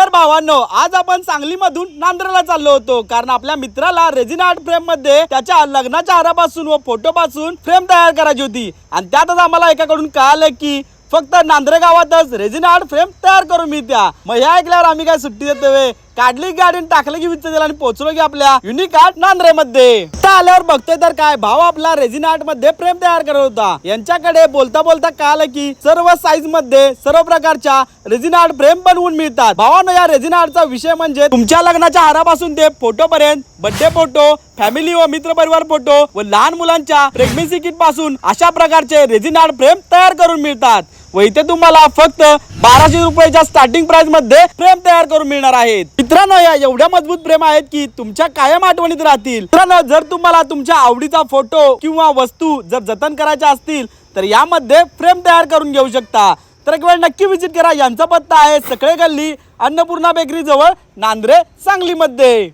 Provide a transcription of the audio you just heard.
नमस्कार भावांनो, आज आपण सांगलीमधून नांद्रेला चाललो होतो कारण आपल्या मित्राला रेजिन आर्ट फ्रेम मध्ये त्याच्या लग्नाच्या हारापासून व फोटो पासून फ्रेम तयार करायची होती आणि त्यातच आम्हाला एकाकडून कळालं की फक्त नांद्रे गावातच रेजिन आर्ट फ्रेम तयार करून मिळत्या। मग हे ऐकल्यावर आम्ही काय सुट्टी देतोय, काढली गाडीन टाकलं की विचार आणि पोहोचलो की आपल्या युनिक आर्ट नांद्रे मध्ये। आल्यावर बघतोय तर काय भाव आपला रेजिन आर्ट मध्ये फ्रेम तयार करत होता। यांच्याकडे बोलता बोलता कळालं की सर्व साईज मध्ये सर्व प्रकारच्या रेजिन आर्ट फ्रेम बनवून मिळतात। भावांनो, या रेजिन आर्टचा विषय म्हणजे तुमच्या लग्नाच्या हारापासून ते फोटो पर्यंत, बर्थडे फोटो, फॅमिली व मित्र परिवार फोटो व लहान मुलांच्या प्रेग्नन्सी किट पासून अशा प्रकारचे रेजिन आर्ट फ्रेम तयार करून मिळतात व इथे तुम्हाला फक्त 1200 रुपयाच्या स्टार्टिंग प्राइस मध्ये फ्रेम तयार करून मिळणार आहेत। मित्रांनो, या एवढ्या मजबूत फ्रेम आहेत की तुमच्या कायम आठवणीत राहतील। मित्रांनो, जर तुम्हाला तुमच्या आवडीचा फोटो किंवा वस्तू जर जतन करायच्या असतील तर यामध्ये फ्रेम तयार करून घेऊ शकता। तर एक वेळ नक्की विजिट करा। यांचा पत्ता आहे सकळे गल्ली, अन्नपूर्णा बेकरी जवळ, नांद्रे, सांगली मध्ये।